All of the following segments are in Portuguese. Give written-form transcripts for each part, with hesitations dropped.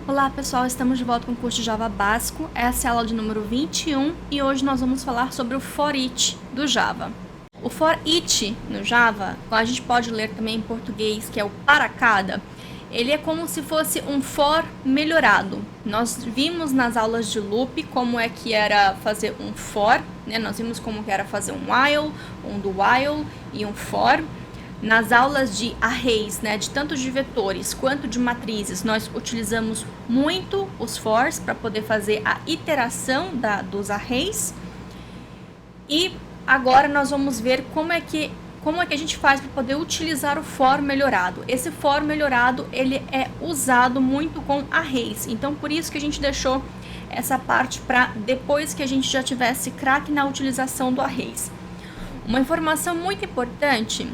Olá pessoal, estamos de volta com o curso de Java básico. Essa é a aula de número 21 e hoje nós vamos falar sobre o for each do Java. O for each no Java, a gente pode ler também em português, que é o para cada, ele é como se fosse um for melhorado. Nós vimos nas aulas de loop como é que era fazer um for, né? Nós vimos como que era fazer um while, um do while e um for. Nas aulas de arrays, né, de tanto de vetores quanto de matrizes, nós utilizamos muito os fors para poder fazer a iteração dos arrays. E agora nós vamos ver como é que a gente faz para poder utilizar o for melhorado. Esse for melhorado, ele é usado muito com arrays, então por isso que a gente deixou essa parte para depois que a gente já tivesse craque na utilização do arrays. Uma informação muito importante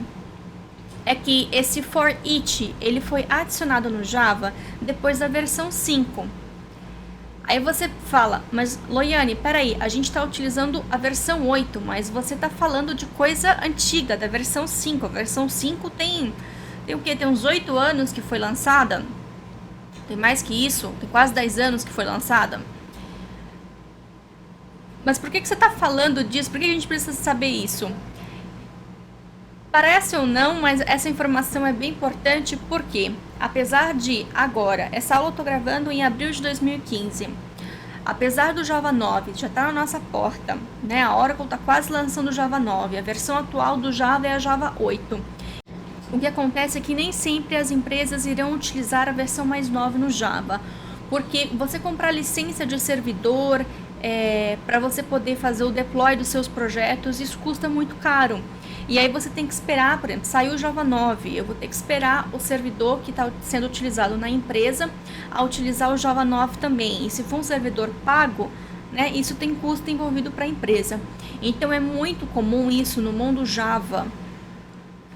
é que esse for each, ele foi adicionado no Java depois da versão 5. Aí você fala, mas Loiane, peraí, a gente está utilizando a versão 8, mas você está falando de coisa antiga, da versão 5. A versão 5 tem o quê? Tem uns 8 anos que foi lançada? Tem mais que isso? Tem quase 10 anos que foi lançada? Mas por que você está falando disso? Por que a gente precisa saber isso? Parece ou não, mas essa informação é bem importante porque, apesar de agora, essa aula eu estou gravando em abril de 2015, apesar do Java 9 já estar na nossa porta, né? A Oracle está quase lançando o Java 9, a versão atual do Java é a Java 8. O que acontece é que nem sempre as empresas irão utilizar a versão mais nova no Java, porque você comprar licença de servidor, para você poder fazer o deploy dos seus projetos, isso custa muito caro. E aí você tem que esperar, por exemplo, saiu o Java 9, eu vou ter que esperar o servidor que está sendo utilizado na empresa a utilizar o Java 9 também. E se for um servidor pago, né, isso tem custo envolvido para a empresa. Então é muito comum isso no mundo Java.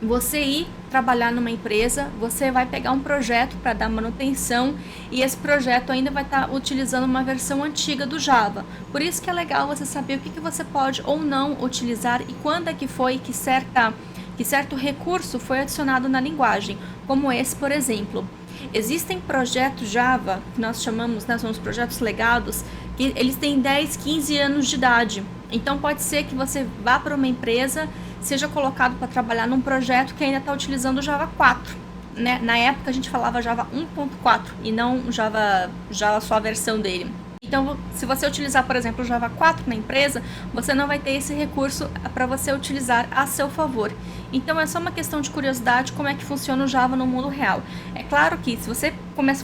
Você ir trabalhar numa empresa, você vai pegar um projeto para dar manutenção e esse projeto ainda vai estar utilizando uma versão antiga do Java. Por isso que é legal você saber o que você pode ou não utilizar e quando é que foi que certo recurso foi adicionado na linguagem, como esse, por exemplo. Existem projetos Java, que nós chamamos, né, são os projetos legados, que eles têm 10, 15 anos de idade. Então pode ser que você vá para uma empresa, seja colocado para trabalhar num projeto que ainda está utilizando o Java 4. Né? Na época a gente falava Java 1.4 e não Java só a versão dele. Então, se você utilizar, por exemplo, o Java 4 na empresa, você não vai ter esse recurso para você utilizar a seu favor. Então, é só uma questão de curiosidade como é que funciona o Java no mundo real. É claro que se você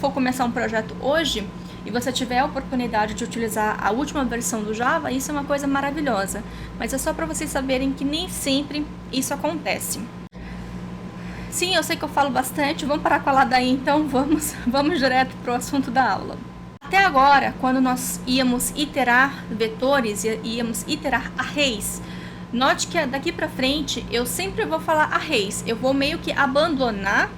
for começar um projeto hoje e você tiver a oportunidade de utilizar a última versão do Java, isso é uma coisa maravilhosa. Mas é só para vocês saberem que nem sempre isso acontece. Sim, eu sei que eu falo bastante, vamos parar com a ladainha então, vamos direto para o assunto da aula. Até agora, quando nós íamos iterar vetores e íamos iterar arrays, note que daqui para frente eu sempre vou falar arrays. Eu vou meio que abandonar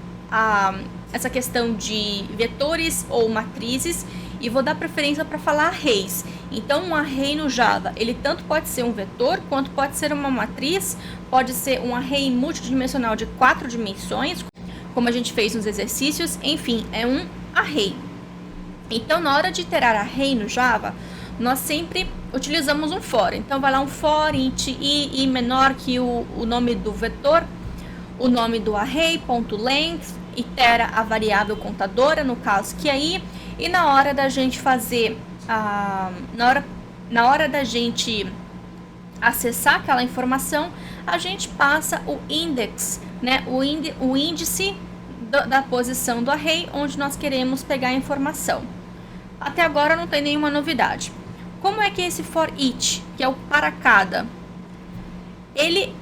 essa questão de vetores ou matrizes e vou dar preferência para falar arrays. Então, um array no Java, ele tanto pode ser um vetor, quanto pode ser uma matriz, pode ser um array multidimensional de 4 dimensões, como a gente fez nos exercícios, enfim, é um array. Então, na hora de iterar array no Java, nós sempre utilizamos um for. Então, vai lá um for int i menor que o nome do vetor, o nome do array, ponto length, itera a variável contadora, no caso que é i, e na hora da gente fazer, na hora da gente acessar aquela informação, a gente passa o index, né, o índice da posição do array onde nós queremos pegar a informação. Até agora não tem nenhuma novidade. Como é que é esse for each, que é o para cada? Ele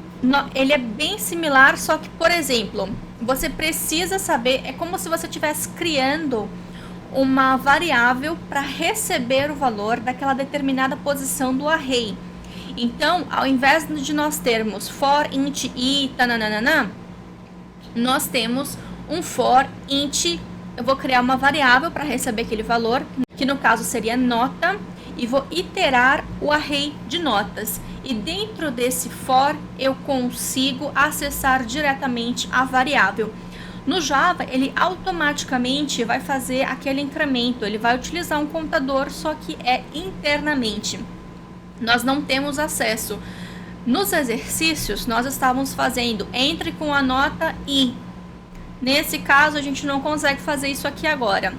é bem similar, só que, por exemplo, você precisa saber, é como se você estivesse criando uma variável para receber o valor daquela determinada posição do array. Então, ao invés de nós termos for int i, tananana, nós temos um for int, eu vou criar uma variável para receber aquele valor, que no caso seria nota, e vou iterar o array de notas. E dentro desse for, eu consigo acessar diretamente a variável. No Java, ele automaticamente vai fazer aquele incremento, ele vai utilizar um contador, só que é internamente. Nós não temos acesso. Nos exercícios, nós estávamos fazendo entre com a nota I. Nesse caso, a gente não consegue fazer isso aqui agora.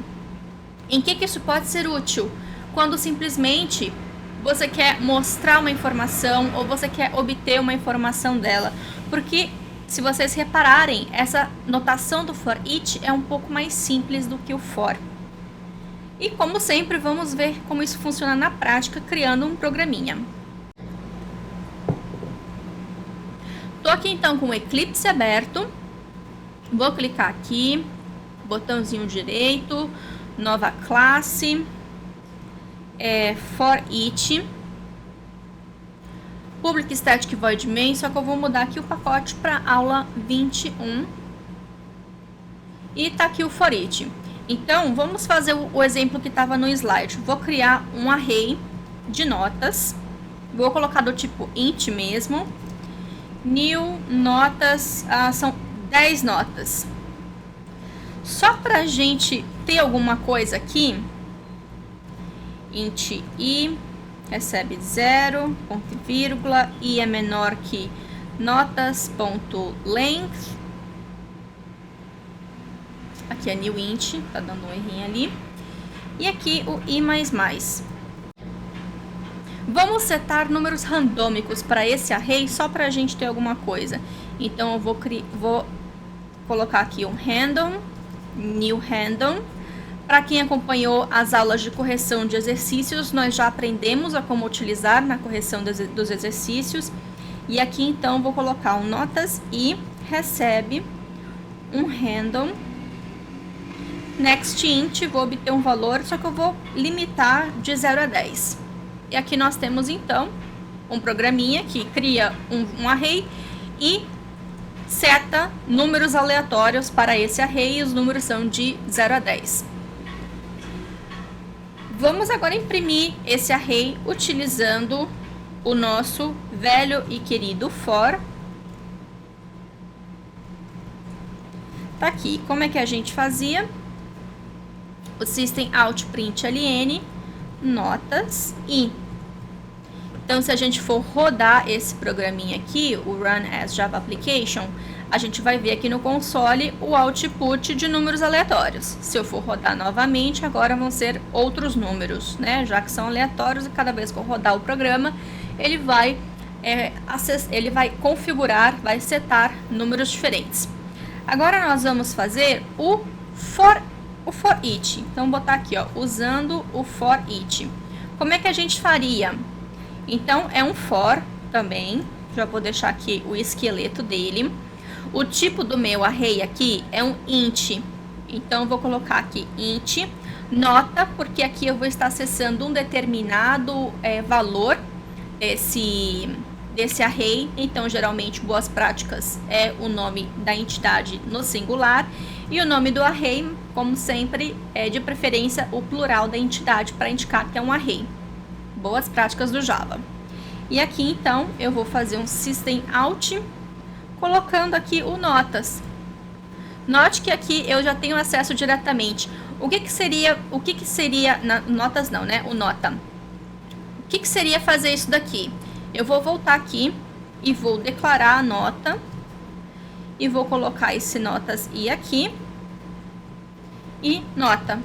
Em que isso pode ser útil? Quando simplesmente você quer mostrar uma informação ou você quer obter uma informação dela. Porque, se vocês repararem, essa notação do for each é um pouco mais simples do que o for. E como sempre, vamos ver como isso funciona na prática, criando um programinha. Estou aqui então com o Eclipse aberto. Vou clicar aqui, botãozinho direito, nova classe, for each, public static void main, só que eu vou mudar aqui o pacote para aula 21. E tá aqui o for each. Então, vamos fazer o exemplo que estava no slide. Vou criar um array de notas. Vou colocar do tipo int mesmo. New notas, são 10 notas. Só pra gente ter alguma coisa aqui, int i recebe 0, ponto e vírgula, i é menor que notas.length. Aqui é new int, tá dando um errinho ali. E aqui o i++. Vamos setar números randômicos para esse array só para a gente ter alguma coisa. Então eu vou colocar aqui um random, new random. Para quem acompanhou as aulas de correção de exercícios, nós já aprendemos a como utilizar na correção dos exercícios. E aqui então vou colocar um notas e recebe um random. Next int, vou obter um valor, só que eu vou limitar de 0 a 10. E aqui nós temos, então, um programinha que cria um array e seta números aleatórios para esse array, e os números são de 0 a 10. Vamos agora imprimir esse array utilizando o nosso velho e querido for. Tá aqui. Como é que a gente fazia? O system out print ln notas e. Então, se a gente for rodar esse programinha aqui, o Run as Java Application, a gente vai ver aqui no console o output de números aleatórios. Se eu for rodar novamente, agora vão ser outros números, né? Já que são aleatórios, e cada vez que eu rodar o programa, ele vai configurar, vai setar números diferentes. Agora nós vamos fazer o for each. Então, vou botar aqui, ó, usando o for each. Como é que a gente faria? Então, é um for também. Já vou deixar aqui o esqueleto dele. O tipo do meu array aqui é um int. Então, vou colocar aqui int nota, porque aqui eu vou estar acessando um determinado valor desse array. Então, geralmente, boas práticas é o nome da entidade no singular. E o nome do array, como sempre, é de preferência o plural da entidade para indicar que é um array. Boas práticas do Java. E aqui, então, eu vou fazer um system out, colocando aqui o notas. Note que aqui eu já tenho acesso diretamente. O que seria notas não, né? O nota. O que seria fazer isso daqui? Eu vou voltar aqui e vou declarar a nota. E vou colocar esse notas i aqui. E nota.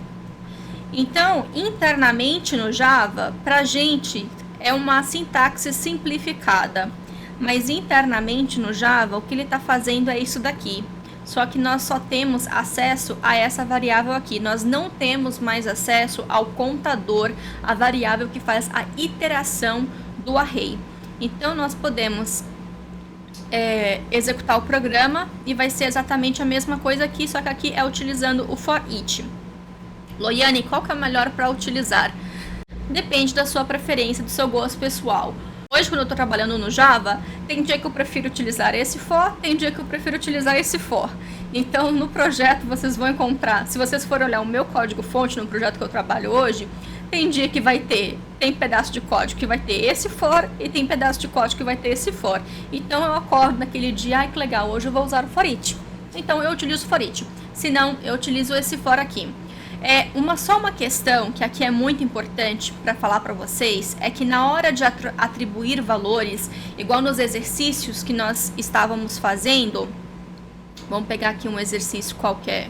Então, internamente no Java, pra gente é uma sintaxe simplificada. Mas internamente no Java, o que ele está fazendo é isso daqui. Só que nós só temos acesso a essa variável aqui. Nós não temos mais acesso ao contador, a variável que faz a iteração do array. Então, nós podemos executar o programa e vai ser exatamente a mesma coisa aqui, só que aqui é utilizando o for each. Loiane, qual que é o melhor para utilizar? Depende da sua preferência, do seu gosto pessoal. Hoje, quando eu estou trabalhando no Java, tem dia que eu prefiro utilizar esse for, tem dia que eu prefiro utilizar esse for. Então, no projeto, vocês vão encontrar, se vocês forem olhar o meu código-fonte no projeto que eu trabalho hoje, tem dia que tem pedaço de código que vai ter esse for e tem pedaço de código que vai ter esse for. Então, eu acordo naquele dia, ai que legal, hoje eu vou usar o for each. então eu utilizo for each. Se não, eu utilizo esse for aqui. Só uma questão que aqui é muito importante para falar para vocês, é que na hora de atribuir valores, igual nos exercícios que nós estávamos fazendo, vamos pegar aqui um exercício qualquer,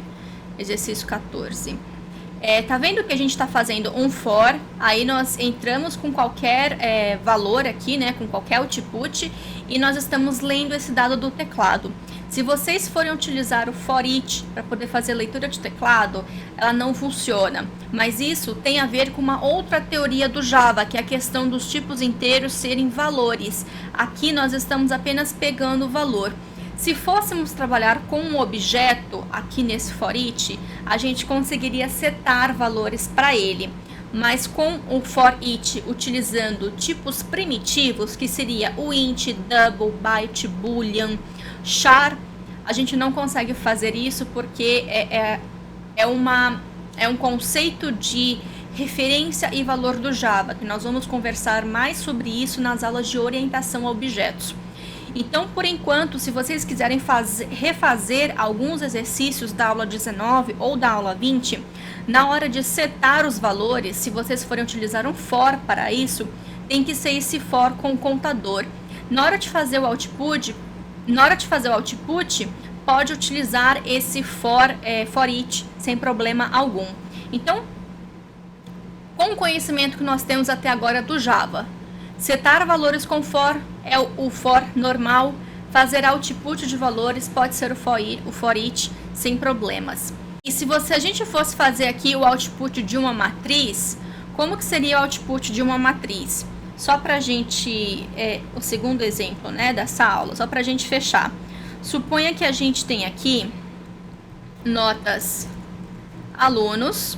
exercício 14. Tá vendo que a gente está fazendo um for, aí nós entramos com qualquer valor aqui, né, com qualquer output, e nós estamos lendo esse dado do teclado. Se vocês forem utilizar o for each para poder fazer leitura de teclado, ela não funciona. Mas isso tem a ver com uma outra teoria do Java, que é a questão dos tipos inteiros serem valores. Aqui nós estamos apenas pegando o valor. Se fôssemos trabalhar com um objeto aqui nesse for each, a gente conseguiria setar valores para ele. Mas com o for each utilizando tipos primitivos, que seria o int, double, byte, boolean, char, a gente não consegue fazer isso porque é um conceito de referência e valor do Java, que nós vamos conversar mais sobre isso nas aulas de orientação a objetos. Então, por enquanto, se vocês quiserem refazer alguns exercícios da aula 19 ou da aula 20, na hora de setar os valores, se vocês forem utilizar um for para isso, tem que ser esse for com contador. Na hora de fazer o output, pode utilizar esse for each sem problema algum. Então, com o conhecimento que nós temos até agora do Java, setar valores com for é o for normal, fazer output de valores pode ser o for each sem problemas. E se a gente fosse fazer aqui o output de uma matriz, como que seria o output de uma matriz? Só para a gente, o segundo exemplo, né, dessa aula, só para a gente fechar. Suponha que a gente tem aqui notas alunos.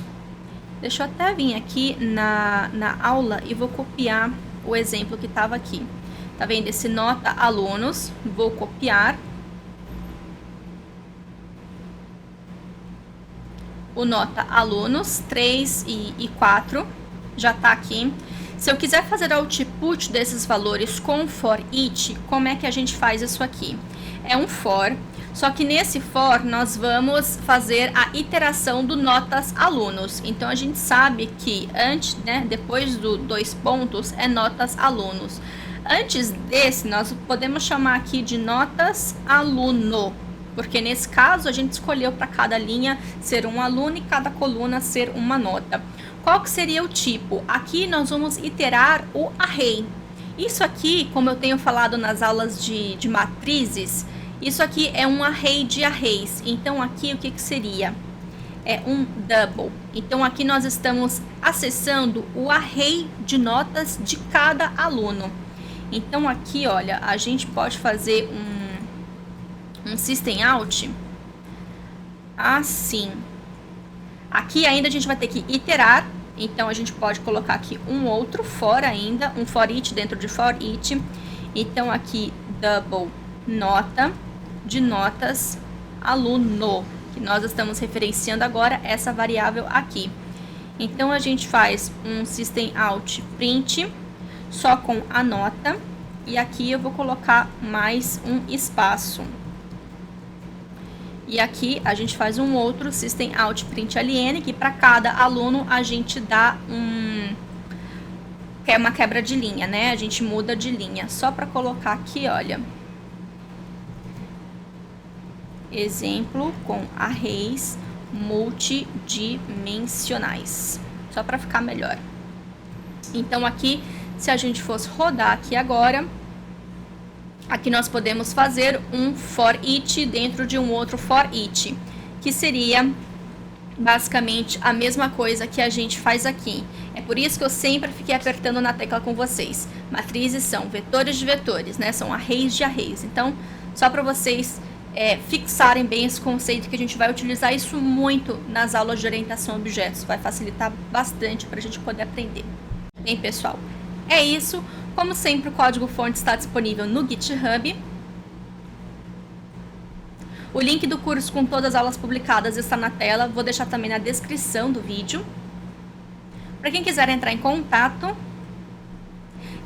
Deixa eu até vir aqui na aula e vou copiar o exemplo que estava aqui. Tá vendo esse nota alunos? Vou copiar. O nota alunos 3 e 4 já tá aqui. Se eu quiser fazer output desses valores com for each, como é que a gente faz isso aqui? É um for, só que nesse for nós vamos fazer a iteração do notas alunos. Então a gente sabe que antes, né, depois do 2 pontos é notas alunos. Antes desse nós podemos chamar aqui de notas aluno, porque nesse caso a gente escolheu para cada linha ser um aluno e cada coluna ser uma nota. Qual que seria o tipo? Aqui nós vamos iterar o array. Isso aqui, como eu tenho falado nas aulas de matrizes, isso aqui é um array de arrays. Então aqui o que seria? É um double. Então aqui nós estamos acessando o array de notas de cada aluno. Então aqui, olha, a gente pode fazer um system out assim. Aqui ainda a gente vai ter que iterar, então a gente pode colocar aqui um outro for ainda, um for each dentro de for each. Então aqui double nota de notas aluno, que nós estamos referenciando agora essa variável aqui. Então a gente faz um system out print só com a nota, e aqui eu vou colocar mais um espaço. E aqui a gente faz um outro system out print ln, que para cada aluno a gente dá uma quebra de linha, né? A gente muda de linha. Só para colocar aqui, olha. Exemplo com arrays multidimensionais. Só para ficar melhor. Então aqui, se a gente fosse rodar aqui agora, aqui nós podemos fazer um for each dentro de um outro for each, que seria basicamente a mesma coisa que a gente faz aqui. É por isso que eu sempre fiquei apertando na tecla com vocês. Matrizes são vetores de vetores, né? São arrays de arrays. Então, só para vocês fixarem bem esse conceito, que a gente vai utilizar isso muito nas aulas de orientação a objetos. Vai facilitar bastante para a gente poder aprender. Bem, pessoal, é isso. Como sempre, o código-fonte está disponível no GitHub. O link do curso com todas as aulas publicadas está na tela. Vou deixar também na descrição do vídeo. Para quem quiser entrar em contato.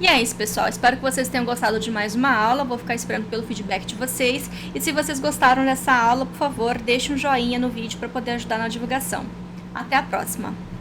E é isso, pessoal. Espero que vocês tenham gostado de mais uma aula. Vou ficar esperando pelo feedback de vocês. E se vocês gostaram dessa aula, por favor, deixe um joinha no vídeo para poder ajudar na divulgação. Até a próxima!